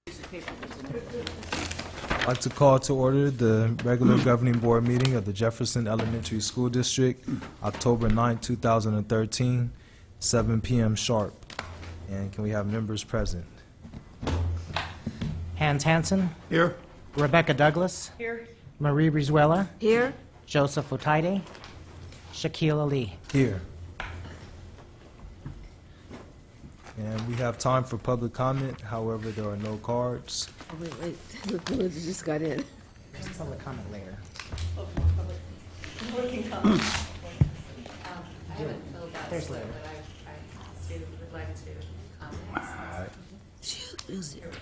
I'd like to call to order the regular governing board meeting of the Jefferson Elementary School District, October 9, 2013, 7 p.m. sharp. And can we have members present? Hans Hansen, Here. Rebecca Douglas, Here. Marie Brizuela, Here. Joseph Otaide, Shaquille Ali. Here. And we have time for public comment. However, there are no cards. Oh, wait. Melinda just got in. Public comment later. I haven't filled out There's slip, Larry. but I see that would like to comment. Shoot, who's it? Here we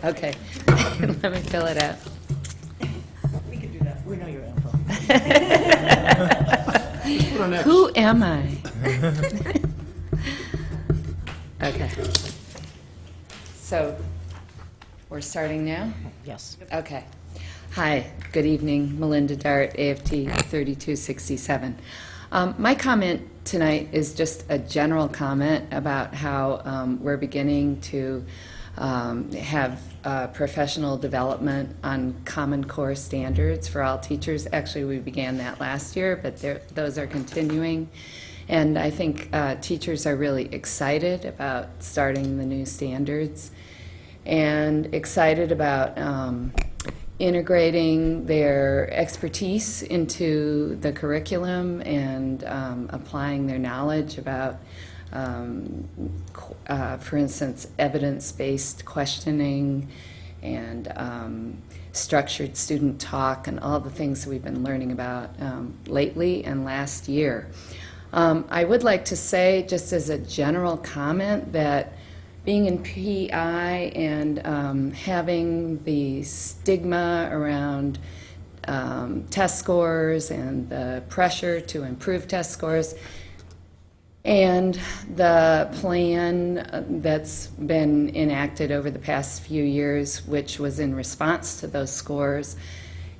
go. Okay, let me fill it out. We can do that. We know your info. Put on X. Who am I? Okay. So, we're starting now? Yes. Okay. Hi, good evening. Melinda Dart, AFT 3267. My comment tonight is just a general comment about how we're beginning to have professional development on Common Core standards for all teachers. Actually, we began that last year, but those are continuing. And I think teachers are really excited about starting the new standards and excited about integrating their expertise into the curriculum and applying their knowledge about, for instance, evidence-based questioning and structured student talk and all the things we've been learning about lately and last year. I would like to say, just as a general comment, that being in PI and having the stigma around test scores and the pressure to improve test scores and the plan that's been enacted over the past few years, which was in response to those scores,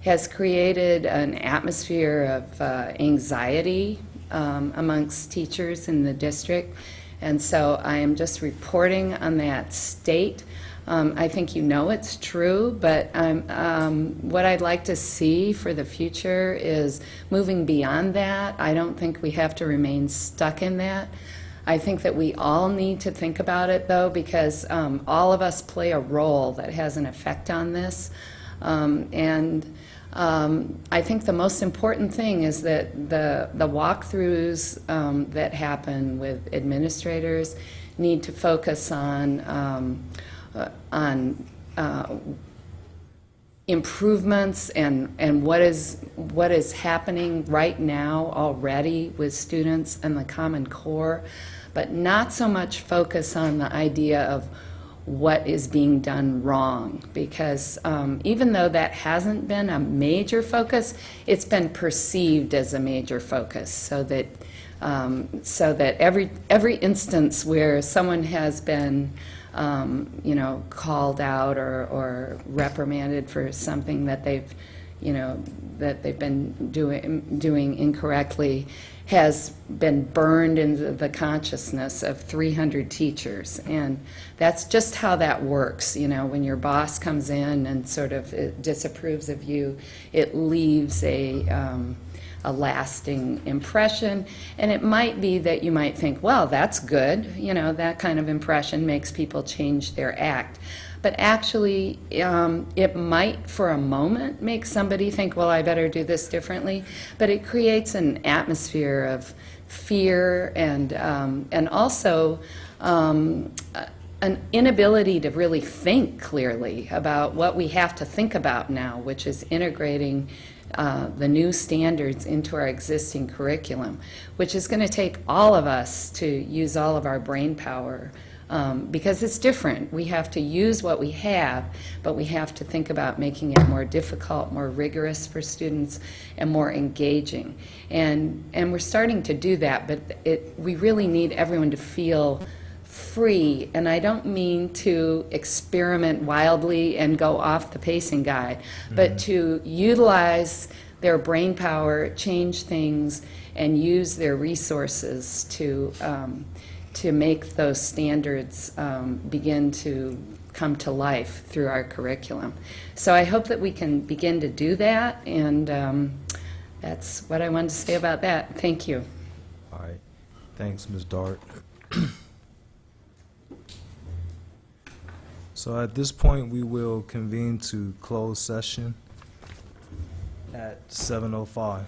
has created an atmosphere of anxiety amongst teachers in the district. And so I am just reporting on that state. I think you know it's true, but what I'd like to see for the future is moving beyond that. I don't think we have to remain stuck in that. I think that we all need to think about it, though, because all of us play a role that has an effect on this. I think the most important thing is that the walkthroughs that happen with administrators need to focus on improvements and what is happening right now already with students and the Common Core, but not so much focus on the idea of what is being done wrong, because even though that hasn't been a major focus, it's been perceived as a major focus, so that every instance where someone has been called out or reprimanded for something that they've been doing incorrectly has been burned into the consciousness of 300 teachers. And that's just how that works. When your boss comes in and sort of disapproves of you, it leaves a lasting impression. And it might be that you might think, well, that's good. That kind of impression makes people change their act. But actually, it might, for a moment, make somebody think, well, I better do this differently. But it creates an atmosphere of fear and also an inability to really think clearly about what we have to think about now, which is integrating the new standards into our existing curriculum, which is going to take all of us to use all of our brain power. Because it's different. We have to use what we have, but we have to think about making it more difficult, more rigorous for students, and more engaging. And we're starting to do that, but we really need everyone to feel free, and I don't mean to experiment wildly and go off the pacing guide, but to utilize their brain power, change things, and use their resources to make those standards begin to come to life through our curriculum. So I hope that we can begin to do that, and that's what I wanted to say about that. Thank you. All right. Thanks, Ms. Dart. So at this point, we will convene to close session at 7:05.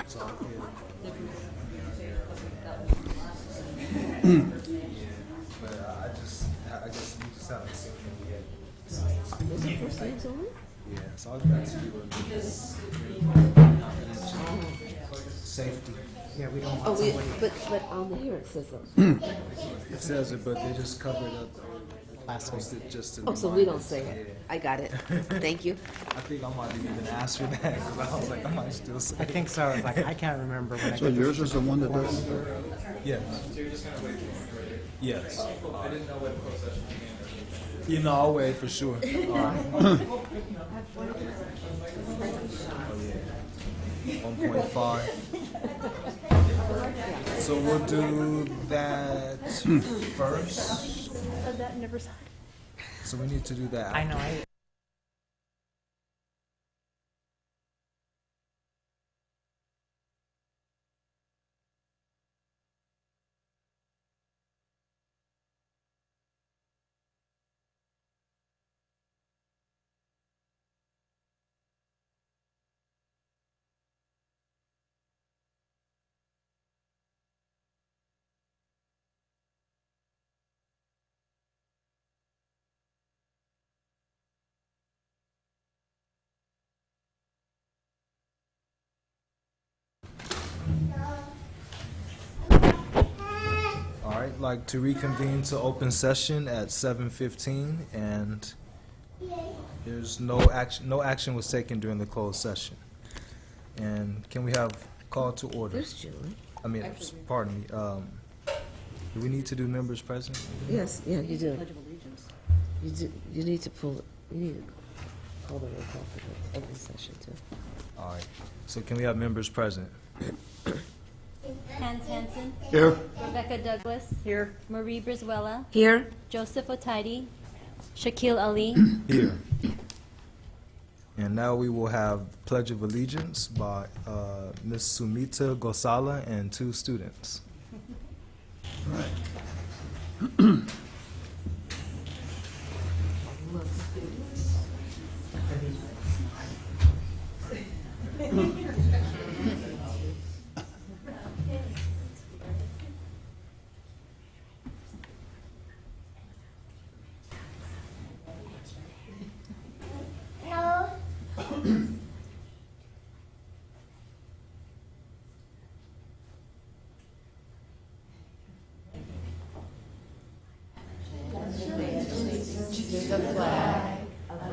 So, yeah. But I guess we just haven't seen them yet. Those are first names only? Yeah, so I'll get back to you with this. Safety. Yeah, we don't Oh, want we, somebody but on the here it says those. It says it, but they just cover it up. Post it just to Oh, so we don't say it. I got it. Thank you. I think I might have even asked for that because I was like, I might still say I it. think so. It's like, I can't remember when I So get this. yours is the one that does? Yes. Yes. You know, I'll wait for sure. All right. Oh, yeah. 1.5. So we'll do that first. So we need to do that. I know, All right, like to reconvene to open session at 7:15, and there's no action was taken during the closed session. And can we have call to order? There's Julie. I mean, pardon me, do we need to do members present? Yes, yeah, you do. You do, you need to pull, you need to call the roll call for the open session too. All right, so can we have members present? Hans Hansen, Here. Rebecca Douglas. Here. Marie Brizuela, Here? Joseph Otaidi, Shaquille Ali. Here. And now we will have Pledge of Allegiance by Ms. Sumita Gosala and 2 students. To the flag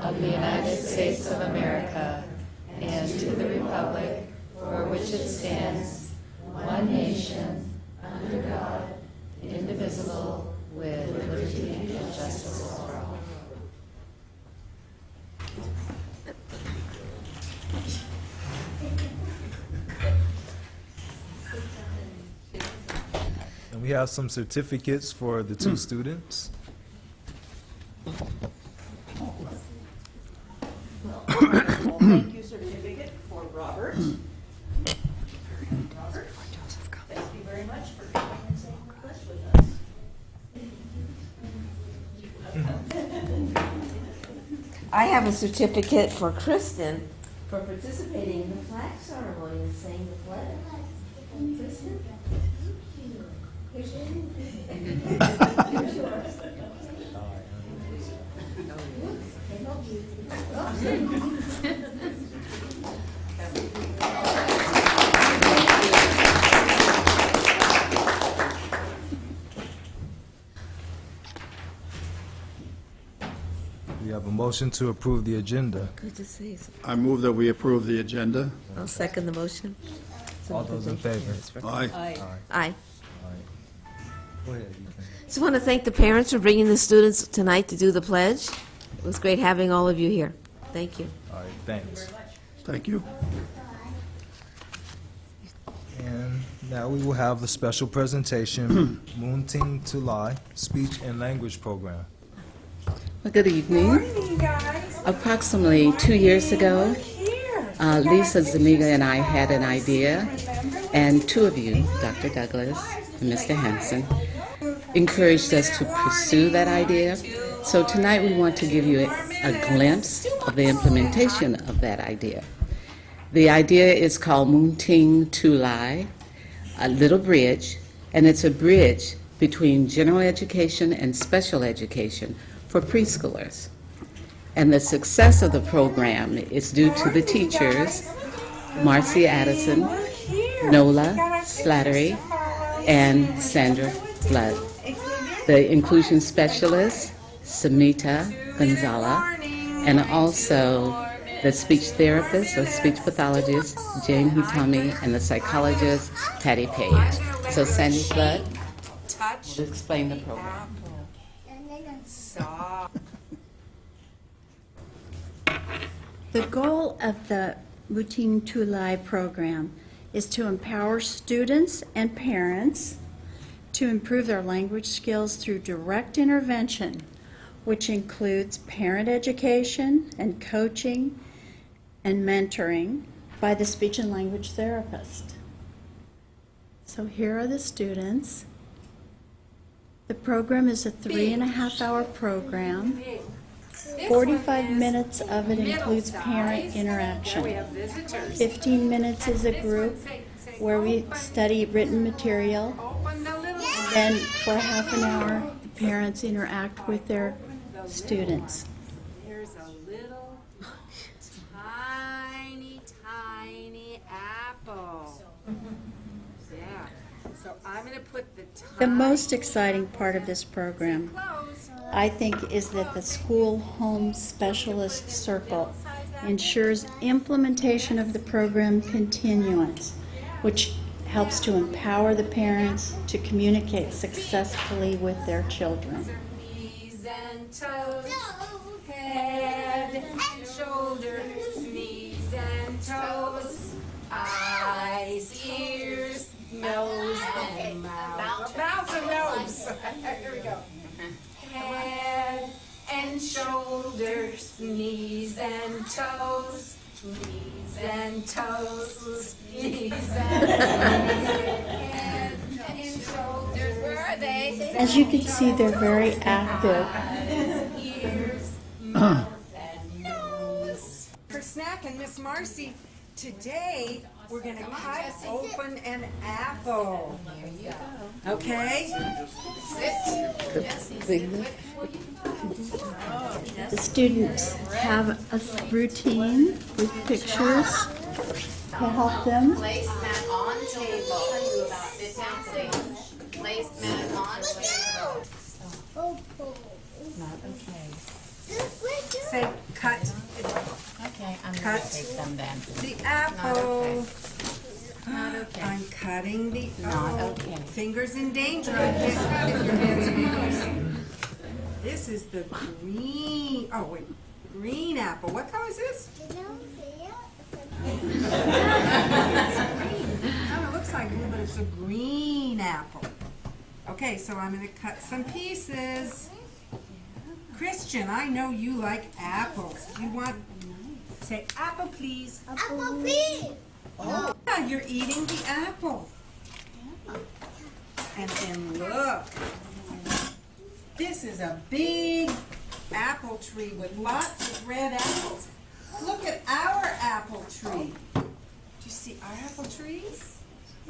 of the United States of America and to the republic for which it stands, one nation, under God, indivisible, with liberty and justice for all. And we have some certificates for the 2 students. Thank you certificate for Robert. Robert, thank you very much for coming and saying the pledge with us. I have a certificate for Kristen for participating in the flag ceremony and saying the pledge. Kristen? Here's yours. We have a motion to approve the agenda. Good to see you. I move that we approve the agenda. I'll second the motion. All those in favor? Aye. Aye. Go ahead. You can- Just want to thank the parents for bringing the students tonight to do the pledge. It was great having all of you here. Thank you. All right, thanks. Thank you. And now we will have the special presentation, Moonting Tulai, Speech and Language Program. Well, good evening. Approximately 2 years ago, Lisa Zuniga and I had an idea, and 2 of you, Dr. Douglas and Mr. Hanson, encouraged us to pursue that idea. So tonight we want to give you a glimpse of the implementation of that idea. The idea is called Munting Tulai, a little bridge, and it's a bridge between general education and special education for preschoolers. And the success of the program is due to the teachers, Marcy Addison, Nola Slattery, and Sandra Flood. The inclusion specialist, Samita Gonzala, and also the speech therapist or speech pathologist, Jane Hutami, and the psychologist, Patty Page. So Sandy Flood will explain the program. The goal of the Routine to Live program is to empower students and parents to improve their language skills through direct intervention, which includes parent education and coaching and mentoring by the speech and language therapist. So here are the students. The program is a 3.5-hour program. 45 minutes of it includes parent interaction. 15 minutes is a group where we study written material. Then for half an hour, the parents interact with their students. There's a little tiny, tiny apple. Yeah. So I'm going to put The most exciting part of this program, I think, is that the School Home Specialist Circle ensures implementation of the program continuance, which helps to empower the parents to communicate successfully with their children. knees and toes, head and shoulders, knees and toes, eyes, ears, nose and mouth. Mouth and nose. Here we go. Head and shoulders, knees and toes, knees and toes, knees and head and shoulders. Where are they? As you can see, they're very active. Ears, mouth, and nose. For snacking, Miss Marcy, today we're gonna cut open an apple. Okay? The students have a routine with pictures to help them. Placemat on table. Sit down, please. Placemat on table. Say, cut Okay, I'm Cut. gonna take them then. the apple. Not okay. I'm cutting the, Not okay. fingers in danger. I can't cut if your hands are close. This is the green, oh wait, green apple. What color is this? Kind of looks like blue, but it's a green apple. Okay, so I'm gonna cut some pieces. Christian, I know you like apples. You want, say apple please. Apple, please. Oh, yeah, you're eating the apple. And then look, this is a big apple tree with lots of red apples. Look at our apple tree. Do you see our apple trees?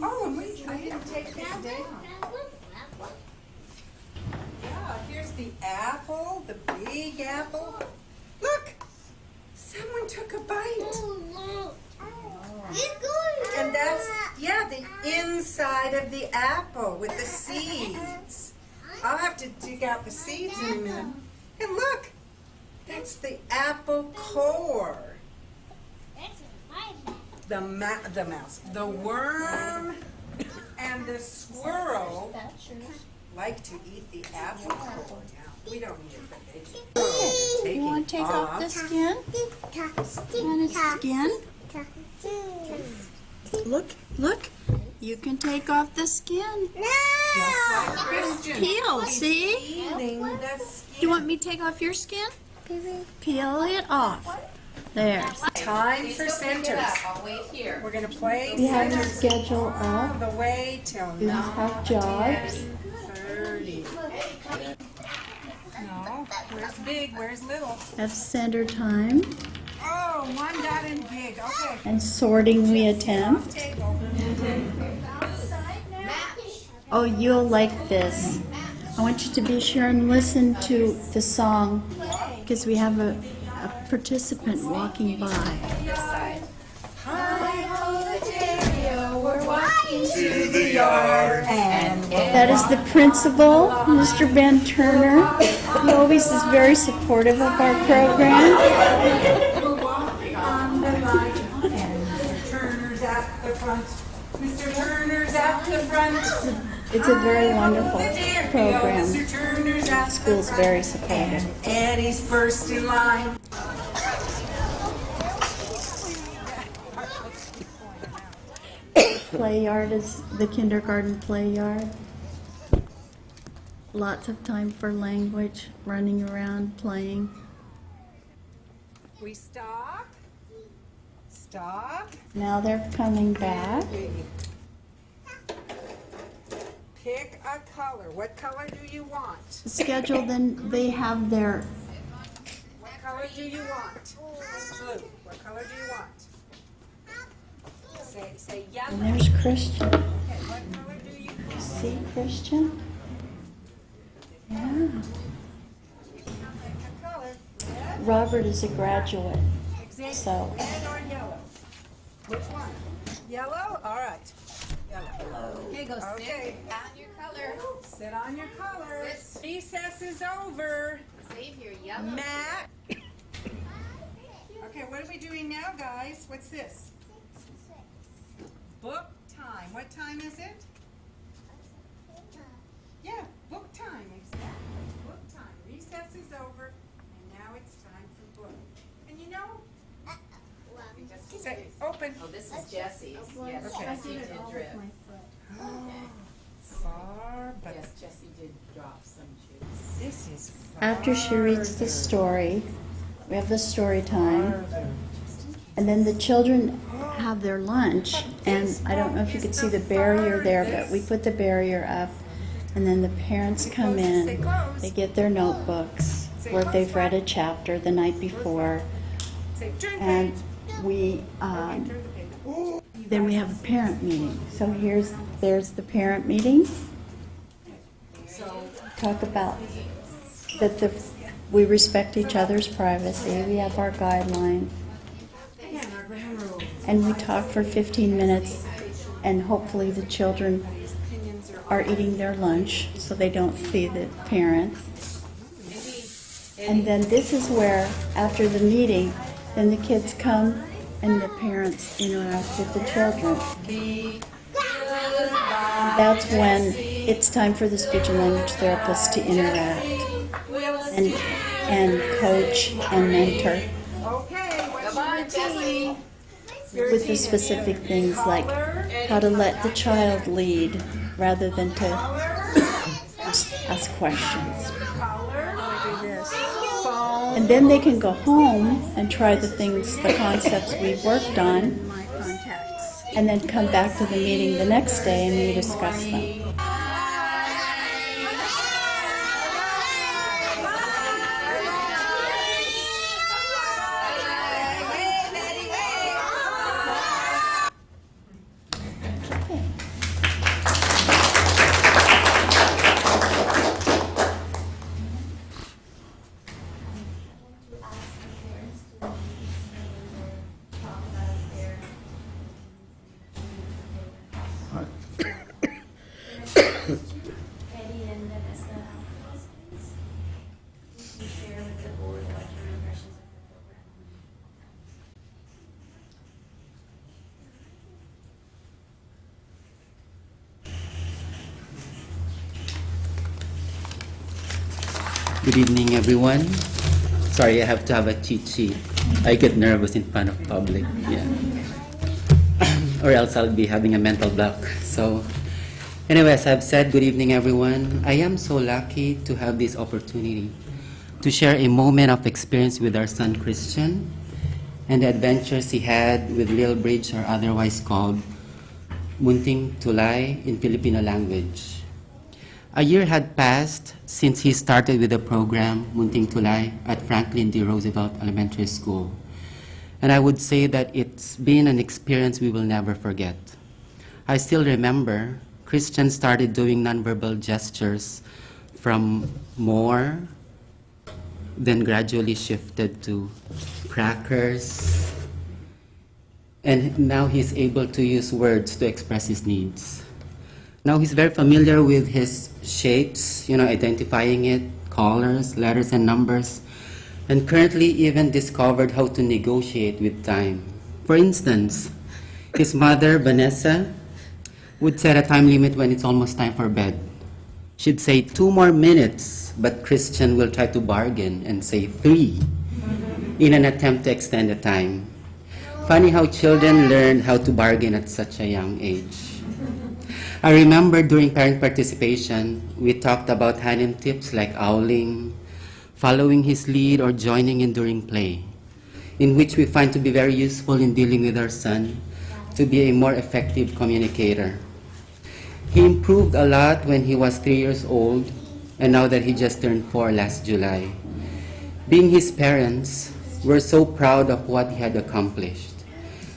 Oh, and I didn't take this down. Yeah, here's the apple, the big apple. Look, someone took a bite. And that's, yeah, the inside of the apple with the seeds. I'll have to dig out the seeds in a minute. And look, that's the apple core. The mouse, the worm, and the squirrel like to eat the apple core. Now, we don't need it, but they You want to take off the skin? Want the skin? Look, you can take off the skin. just like Christian. Peel, see? Eating the skin. You want me to take off your skin? Peel it off. There. Time for centers. I'll wait here. We're gonna play We have your centers schedule all up. the way till You have jobs. 9:30. No, where's big, where's little? Have center time. Oh, one got in big, okay. And sorting we attempt. Table. Oh, you'll like this. I want you to be sure and listen to the song because we have a participant walking by. That is the principal, Mr. Ben Turner. He always is very supportive of our program. We're walking on the line, and Mr. Turner's at the front. Mr. Turner's at the front. It's a very wonderful program. Mr. Turner's at the School's front. very supportive. Eddie's first in line. Play yard is the kindergarten play yard. Lots of time for language, running around, playing. We stop. Stop. Now they're coming back. Pick a color. What color do you want? Schedule, then they have their, What color do you want? Blue. What color do you want? Say yellow. and there's Christian. Okay, what color do you want? See Christian? Yeah. Pick a color. Red, Robert is a graduate, so red or yellow? Which one? Yellow? All right. Yellow. Okay, go Okay. sit on your color. Sit on your color. Recess is over. Save your yellow. Matt. Okay, what are we doing now, guys? What's this? Book time. What time is it? Yeah, book time, exactly. Book time. Recess is over, and now it's time for book. And you know, say, open. Oh, this is Jesse's. Yes, Okay. Jesse did drip. Far, but Yes, Jesse did drop some juice. this is after she reads the story, we have the story time. farther. And then the children have their lunch, and I don't know if you could see the barrier there, but we put the barrier up, and then the parents come in, they get their notebooks where they've read a chapter the night before, Say, turn and page. we, Turn the page. then we have a parent meeting. So there's the parent meeting. Talk about that we respect each other's privacy, we have our guidelines. And we talk for 15 minutes, and hopefully the children are eating their lunch so they don't see the parents. And then this is where, after the meeting, then the kids come and the parents interact with the children. That's when it's time for the speech and language therapist to interact and coach and mentor Okay, what's Come on, Jesse. with the specific things like how to let the child lead rather than to ask questions. And then they can go home and try the things, the concepts we've worked on, and then come back to the meeting the next day and we discuss them. Eddie and Vanessa, please share with the board what your impressions of the program. Good evening, everyone. Sorry, I have to have a cheat sheet. I get nervous in front of public, yeah. Or else I'll be having a mental block. So, anyways, I've said good evening, everyone. I am so lucky to have this opportunity to share a moment of experience with our son Christian and the adventures he had with Lil Bridge, or otherwise called Munting Tulay in Filipino language. A year had passed since he started with the program Munting Tulay at Franklin D. Roosevelt Elementary School. And I would say that it's been an experience we will never forget. I still remember Christian started doing nonverbal gestures from more, then gradually shifted to crackers, and now he's able to use words to express his needs. Now he's very familiar with his shapes, identifying it, colors, letters, and numbers, and currently even discovered how to negotiate with time. For instance, his mother, Vanessa, would set a time limit when it's almost time for bed. She'd say 2 more minutes, but Christian will try to bargain and say 3 in an attempt to extend the time. Funny how children learn how to bargain at such a young age. I remember during parent participation, we talked about hand-in tips like owling, following his lead, or joining in during play, in which we find to be very useful in dealing with our son to be a more effective communicator. He improved a lot when he was 3 years old, and now that he just turned 4 last July. Being his parents, we're so proud of what he had accomplished.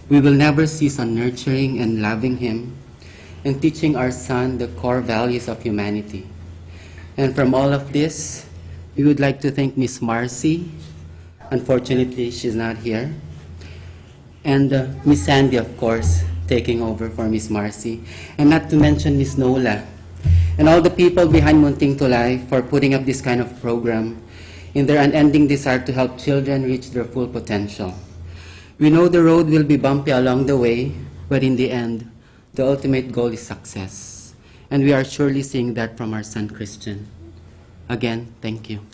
We will never cease on nurturing and loving him and teaching our son the core values of humanity. And from all of this, we would like to thank Miss Marcy. Unfortunately, she's not here. And Miss Sandy, of course, taking over for Miss Marcy. And not to mention Miss Nola. And all the people behind Munting to Life for putting up this kind of program in their unending desire to help children reach their full potential. We know the road will be bumpy along the way, but in the end, the ultimate goal is success. And we are surely seeing that from our son, Christian. Again, thank you. I'd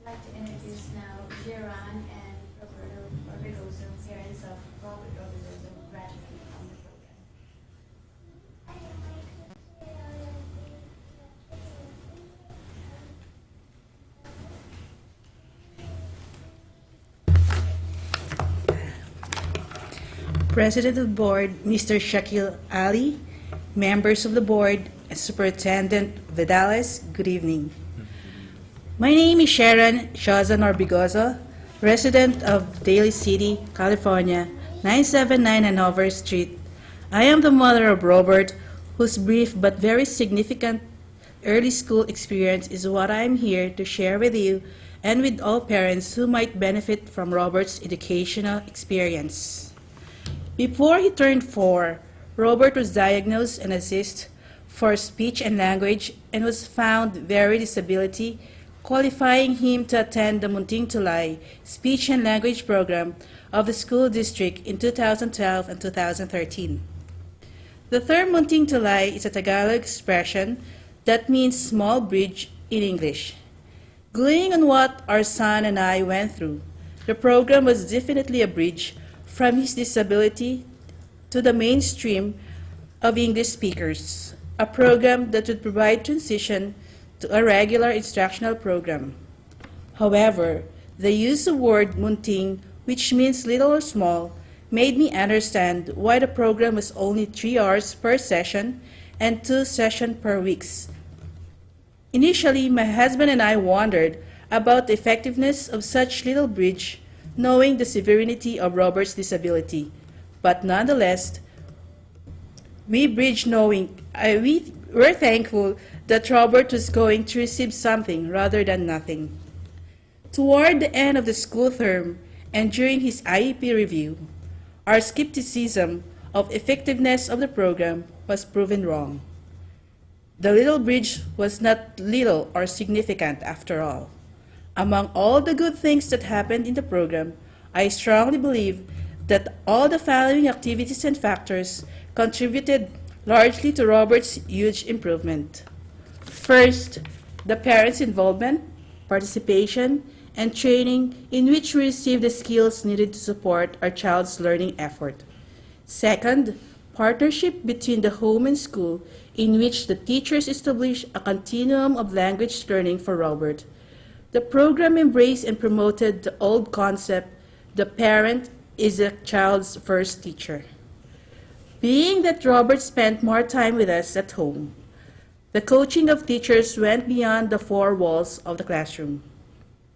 like to introduce now Geron and Roberto Orbegoso, parents of Robert Orbegoso, graduating from the program. President of the Board, Mr. Shakil Ali, members of the Board, and Superintendent Vidales, good evening. My name is Sharon Shazan Orbegozo, resident of Daly City, California, 979 Hanover Street. I am the mother of Robert, whose brief but very significant early school experience is what I am here to share with you and with all parents who might benefit from Robert's educational experience. Before he turned 4, Robert was diagnosed and assessed for speech and language and was found very disability, qualifying him to attend the Munting Tulay Speech and Language Program of the school district in 2012 and 2013. The term Munting Tulay is a Tagalog expression that means small bridge in English. Gleaning on what our son and I went through, the program was definitely a bridge from his disability to the mainstream of English speakers, a program that would provide transition to a regular instructional program. However, the use of word munting, which means little or small, made me understand why the program was only 3 hours per session and 2 sessions per week. Initially, my husband and I wondered about the effectiveness of such little bridge, knowing the severity of Robert's disability. But nonetheless, we were thankful that Robert was going to receive something rather than nothing. Toward the end of the school term and during his IEP review, our skepticism of effectiveness of the program was proven wrong. The little bridge was not little or significant after all. Among all the good things that happened in the program, I strongly believe that all the following activities and factors contributed largely to Robert's huge improvement. First, the parents' involvement, participation, and training in which we received the skills needed to support our child's learning effort. Second, partnership between the home and school in which the teachers established a continuum of language learning for Robert. The program embraced and promoted the old concept, the parent is a child's first teacher. Being that Robert spent more time with us at home, The coaching of teachers went beyond the four walls of the classroom.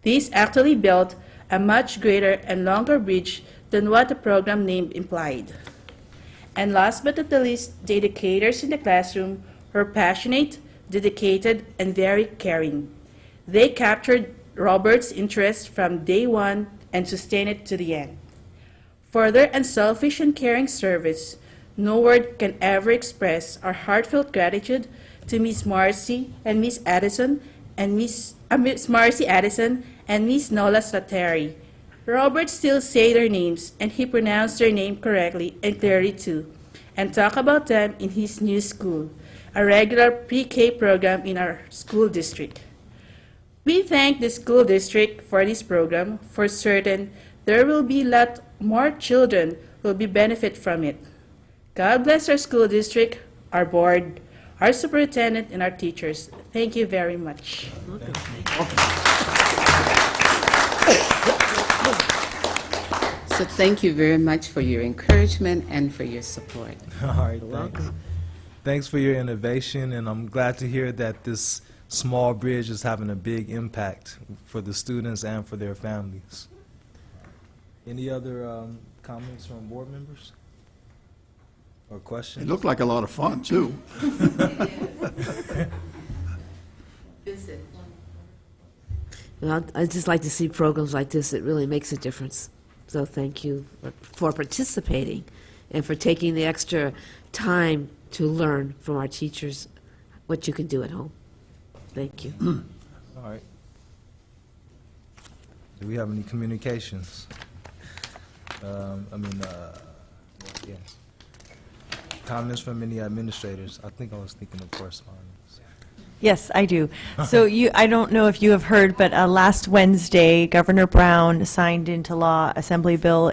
These actually built a much greater and longer bridge than what the program name implied. And last but not the least, the educators in the classroom were passionate, dedicated, and very caring. They captured Robert's interest from day one and sustained it to the end. For their unselfish and caring service, no word can ever express our heartfelt gratitude to Miss Marcy and Miss Addison and Miss Marcy Addison and Miss Nola Slattery. Robert still say their names, and he pronounced their name correctly and clearly too, and talk about them in his new school, a regular pre-K program in our school district. We thank the school district for this program. For certain, there will be a lot more children who will be benefit from it. God bless our school district, our board, our superintendent, and our teachers. Thank you very much. So thank you very much for your encouragement and for your support. All right, thanks. Thanks for your innovation, and I'm glad to hear that this small bridge is having a big impact for the students and for their families. Any other comments from board members or questions? It looked like a lot of fun, too. Well, I'd just like to see programs like this. It really makes a difference. So thank you for participating and for taking the extra time to learn from our teachers what you can do at home. Thank you. All right. Do we have any communications? Yes. Comments from any administrators? I think I was thinking of correspondence. Yes, I do. So I don't know if you have heard, but last Wednesday, Governor Brown signed into law Assembly Bill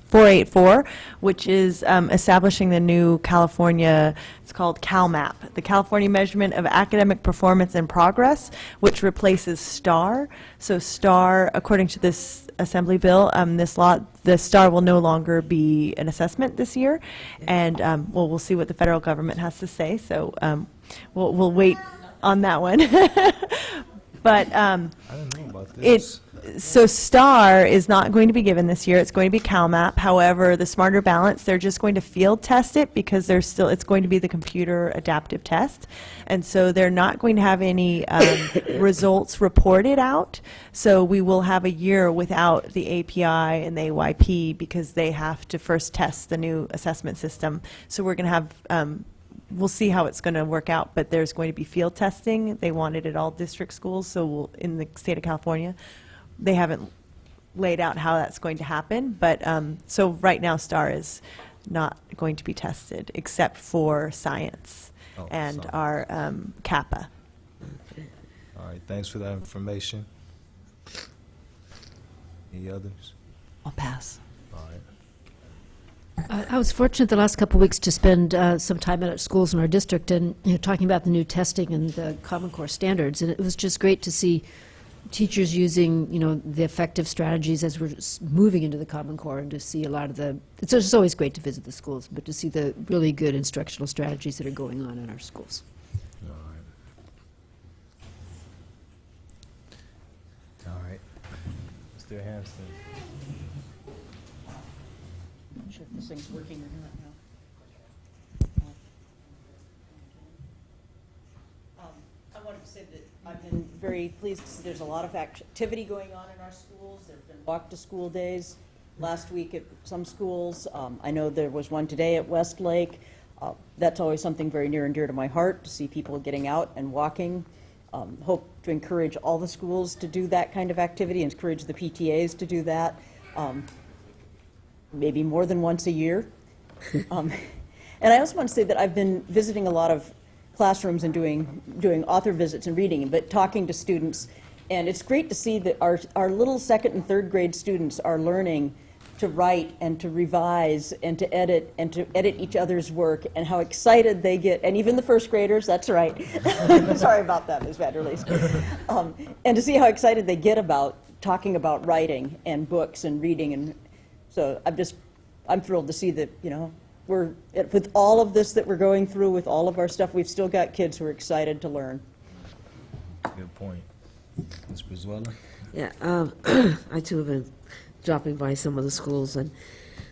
484, which is establishing the new California, it's called CalMAP, the California Measurement of Academic Performance and Progress, which replaces STAR. So STAR, according to this Assembly bill, this law, the STAR will no longer be an assessment this year, and we'll see what the federal government has to say. So we'll wait on that one. But I didn't know about this. so STAR is not going to be given this year. It's going to be CalMAP. However, the Smarter Balance, they're just going to field test it because it's going to be the computer adaptive test. And so they're not going to have any results reported out. So we will have a year without the API and the AYP because they have to first test the new assessment system. So we're going to have we'll see how it's going to work out, but there's going to be field testing. They want it at all district schools, so in the state of California. They haven't laid out how that's going to happen, but so right now STAR is not going to be tested except for science and our CAPA. All right, thanks for that information. Any others? I'll pass. All right. I was fortunate the last couple of weeks to spend some time at schools in our district and talking about the new testing and the Common Core standards, and it was just great to see teachers using the effective strategies as we're moving into the Common Core, and to see a lot of it's just always great to visit the schools, but to see the really good instructional strategies that are going on in our schools. All right. All right. Mr. Hanston. I'm not sure if this thing's working or not now. I wanted to say that I've been very pleased to see there's a lot of activity going on in our schools. There have been walk-to-school days last week at some schools. I know there was one today at Westlake. That's always something very near and dear to my heart, to see people getting out and walking. Hope to encourage all the schools to do that kind of activity, and encourage the PTAs to do that. Maybe more than once a year. And I also want to say that I've been visiting a lot of classrooms and doing author visits and reading, but talking to students. And it's great to see that our little second and third grade students are learning to write and to revise and to edit each other's work, and how excited they get, and even the first graders, that's right. Sorry about that, Ms. Vanderleest. And to see how excited they get about talking about writing and books and reading. And so I'm thrilled to see that, with all of this that we're going through, with all of our stuff, we've still got kids who are excited to learn. Good point. Ms. Brizuela? Yeah, I too have been dropping by some of the schools and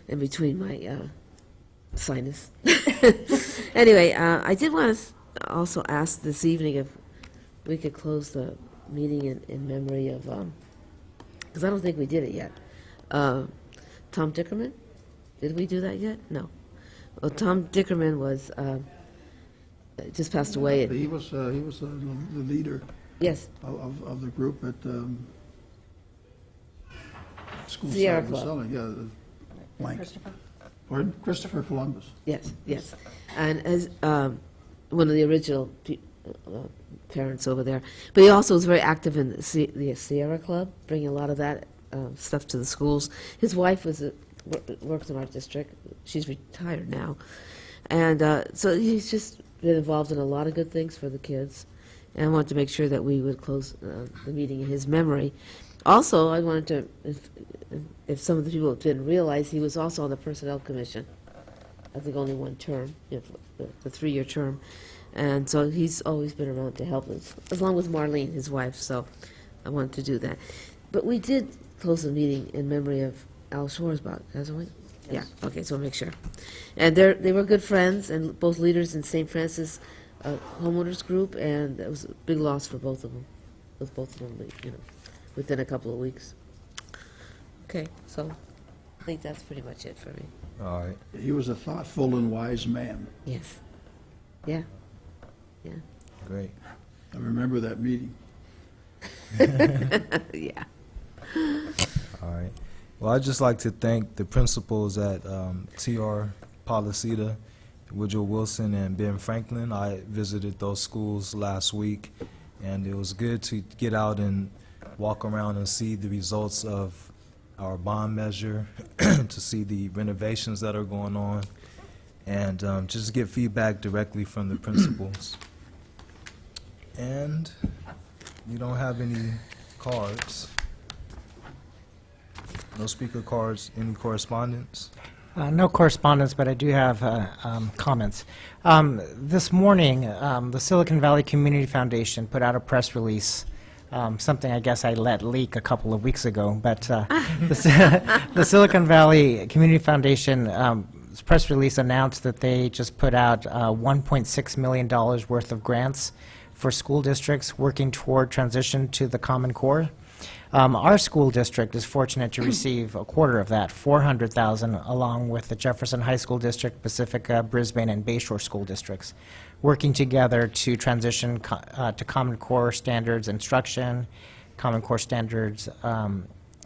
in between my sinus. Anyway, I did want to also ask this evening if we could close the meeting in memory of, because I don't think we did it yet. Tom Dickerman? Did we do that yet? No. Well, Tom Dickerman was just passed away. He was the leader Yes. of the group at school Sierra site Club. selling. Yeah, blank. Pardon? Christopher Columbus. Yes, yes. And as one of the original parents over there. But he also was very active in the Sierra Club, bringing a lot of that stuff to the schools. His wife works in our district. She's retired now. And so he's just been involved in a lot of good things for the kids. And I wanted to make sure that we would close the meeting in his memory. Also, I wanted to, if some of the people didn't realize, he was also on the Personnel Commission. I think only one term, the 3-year term. And so he's always been around to help us, along with Marlene, his wife, so I wanted to do that. But we did close the meeting in memory of Al Shorsbach, hasn't we? Yes. Yeah, okay, so I'll make sure. And they were good friends, and both leaders in St. Francis homeowners group, and it was a big loss for both of them, with both of them, within a couple of weeks. Okay, so I think that's pretty much it for me. All right. He was a thoughtful and wise man. Yes. Yeah. Yeah. Great. I remember that meeting. Yeah. All right. Well, I'd just like to thank the principals at TR Policita, Woodrow Wilson, and Ben Franklin. I visited those schools last week, and it was good to get out and walk around and see the results of our bond measure, to see the renovations that are going on, and just get feedback directly from the principals. And we don't have any cards. No speaker cards, any correspondence? No correspondence, but I do have comments. This morning, the Silicon Valley Community Foundation put out a press release, something I guess I let leak a couple of weeks ago, but the Silicon Valley Community Foundation press release announced that they just put out $1.6 million worth of grants for school districts working toward transition to the Common Core. Our school district is fortunate to receive a quarter of that, $400,000, along with the Jefferson High School District, Pacifica, Brisbane, and Bayshore school districts, working together to transition to Common Core standards instruction, Common Core standards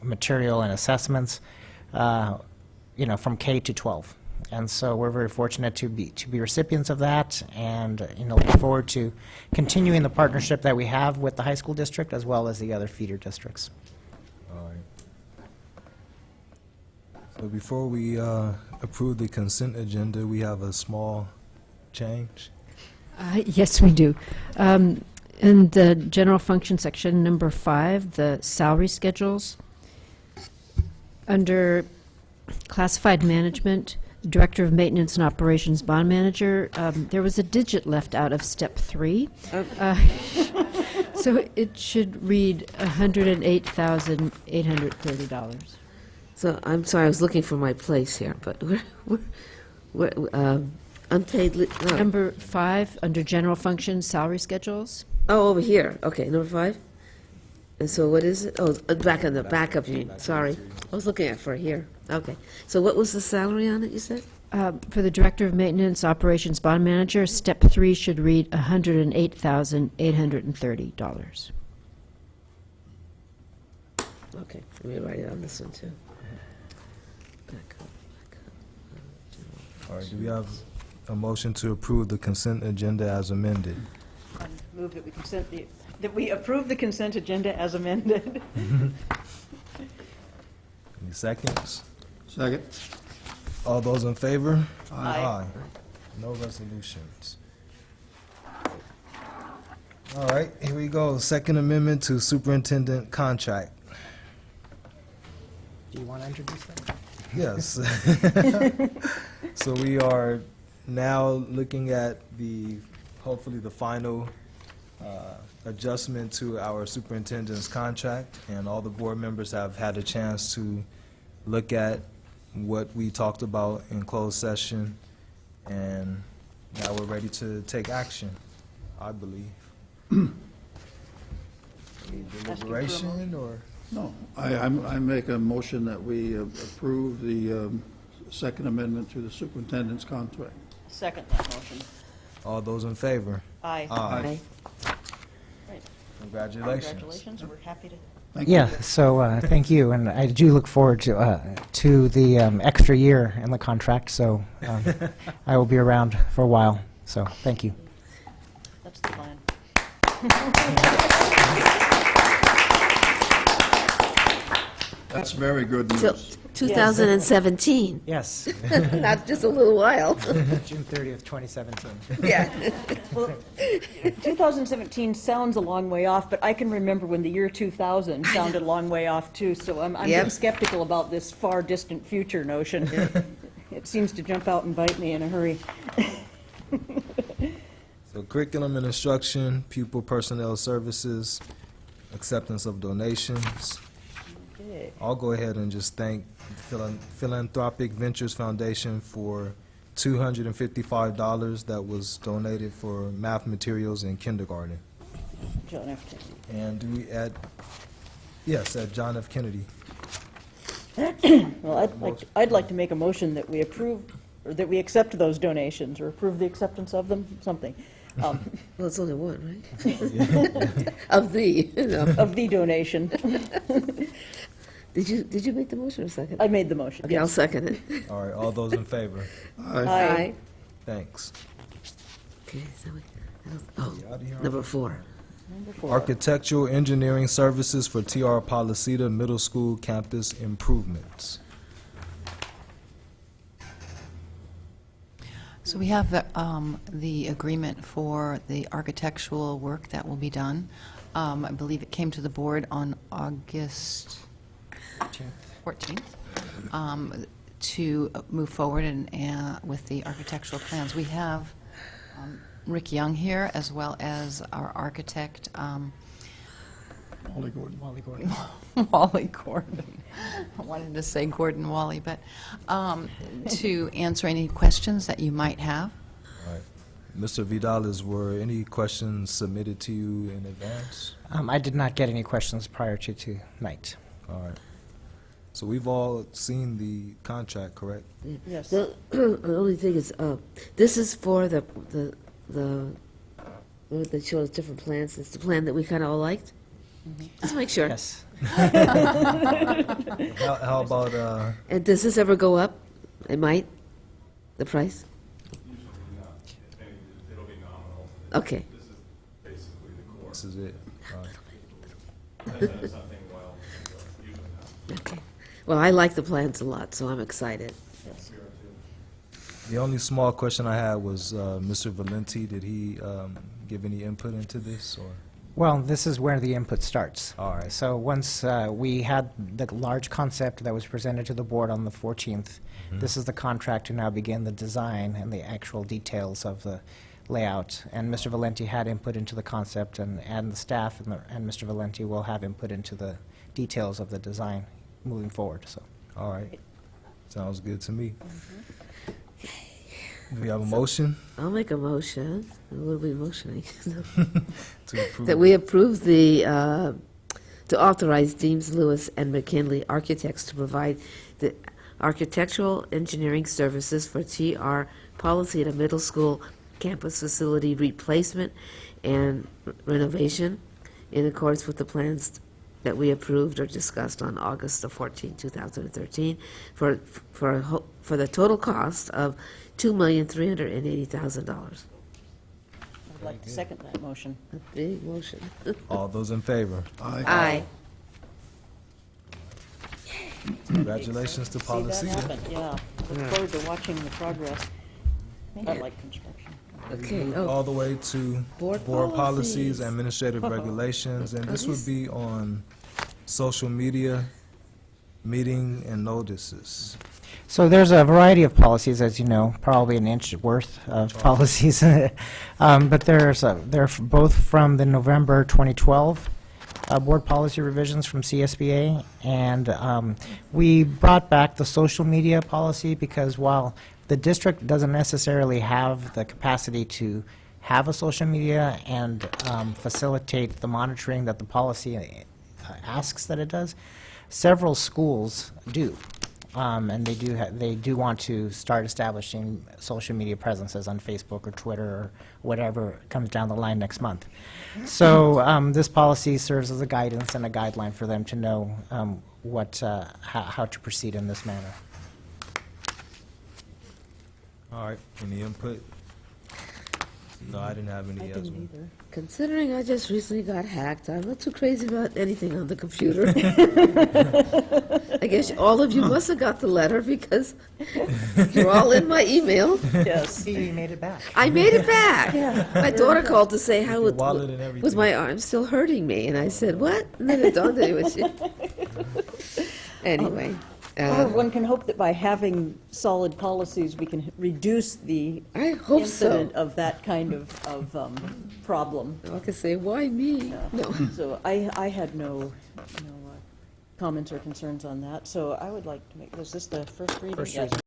material and assessments, from K to 12. And so we're very fortunate to be recipients of that, and looking forward to continuing the partnership that we have with the high school district as well as the other feeder districts. All right. So before we approve the consent agenda, we have a small change. Yes, we do. In the general function section, number 5, the salary schedules, under classified management, Director of Maintenance and Operations Bond Manager, there was a digit left out of step 3. So it should read $108,830. So I'm sorry, I was looking for my place here, but where unpaid, no. Number 5, under general function, salary schedules. Oh, over here, okay, number 5. And so what is it? Oh, back on the back of you, sorry. I was looking at for here, okay. So what was the salary on it, you said? For the Director of Maintenance Operations Bond Manager, step 3 should read $108,830. Okay, let me write it on this one too. Back up. All right, do we have a motion to approve the consent agenda as amended? Move that we approve the consent agenda as amended. Any seconds? Second. All those in favor? Aye. No resolutions. All right, here we go. Second Amendment to Superintendent Contract. Do you want to introduce that? Yes. So we are now looking at hopefully the final adjustment to our superintendent's contract, and all the board members have had a chance to look at what we talked about in closed session, and now we're ready to take action, I believe. Any deliberation, or? No, I make a motion that we approve the Second Amendment to the superintendent's contract. Second that motion. All those in favor? Aye. Aye. Right. Congratulations. Congratulations, we're happy to. Thank you. Yeah, so thank you, and I do look forward to the extra year in the contract, so I will be around for a while, so thank you. That's the plan. That's very good Till news. 2017, Yes, not just a little while. June 30th, 2017. Yeah. Well, 2017 sounds a long way off, but I can remember when the year 2000 sounded a long way off, too, so I'm Yep. getting skeptical about this far distant future notion. It seems to jump out and bite me in a hurry. So curriculum and instruction, pupil personnel services, acceptance of donations. Okay. I'll go ahead and just thank Philanthropic Ventures Foundation for $255 that was donated for math materials in kindergarten. John F. Kennedy. And do we add, yes, at John F. Kennedy. Well, I'd like to make a motion that we approve, or that we accept those donations, or approve the acceptance of them, something. Well, it's only one, right? Of the, Of the donation. Did you make the motion or second? I made the motion, Okay, I'll yes. second it. All right, all those in favor? Aye. Thanks. Okay, so oh, Outta here. number 4. Number 4. Architectural engineering services for TR Policita Middle School campus improvements. So we have the agreement for the architectural work that will be done. I believe it came to the board on August 14th to move forward with the architectural plans. We have Rick Young here, as well as our architect, Wally Gordon. Wally Gordon. I wanted to say Gordon Wally, but to answer any questions that you might have. All right. Mr. Vidales, were any questions submitted to you in advance? I did not get any questions prior to tonight. All right. So we've all seen the contract, correct? Yes. The only thing is, this is for the they show us different plans. It's the plan that we kind of all liked. Let's make sure. Yes. How about, And does this ever go up? It might, the price? It'll be nominal. Okay. This is basically the core. this is it? All right. And then something well, usually not. Okay. Well, I like the plans a lot, so I'm excited. The only small question I had was, Mr. Valenti, did he give any input into this, or? Well, this is where the input starts. All right. So once we had the large concept that was presented to the board on the 14th, this is the contract to now begin the design and the actual details of the layout. And Mr. Valenti had input into the concept, and the staff and Mr. Valenti will have input into the details of the design moving forward. So, All right. Sounds good to me. Do we have a motion I'll make a motion. What are we motioning? to approve? That we approve to authorize Deems, Lewis, and McKinley Architects to provide the architectural engineering services for TR Policita Middle School campus facility replacement and renovation in accordance with the plans that we approved or discussed on August the 14th, 2013, for the total cost of $2,380,000. I'd like to second that motion. A big motion. All those in favor? Aye. Congratulations to See that Policita. happen, yeah. Look forward to watching the progress. I like construction. Okay. All the way to Board board policies, policies. administrative regulations, and this would be on social media. Meeting and notices. So there's a variety of policies, as you know, probably an inch worth of policies. But they're both from the November 2012 board policy revisions from CSBA. And we brought back the social media policy because while the district doesn't necessarily have the capacity to have a social media and facilitate the monitoring that the policy asks that it does, several schools do. And they do want to start establishing social media presences on Facebook or Twitter or whatever comes down the line next month. So this policy serves as a guidance and a guideline for them to know how to proceed in this manner. All right, any input? No, I didn't have any as well. Considering I just recently got hacked, I'm not too crazy about anything on the computer. I guess all of you must have got the letter because you're all in my email. Yes. You made it back. I made it back. My daughter called to say how it wallet and everything. was my arm still hurting me, and I said, "What?" And then it dawned on me, was she? Anyway. Well, one can hope that by having solid policies, we can reduce the I hope incident so. of that kind of problem. I can say, "Why me?" No. So I had no comments or concerns on that. So I would like to make, was this the first reading? First Yes. reading.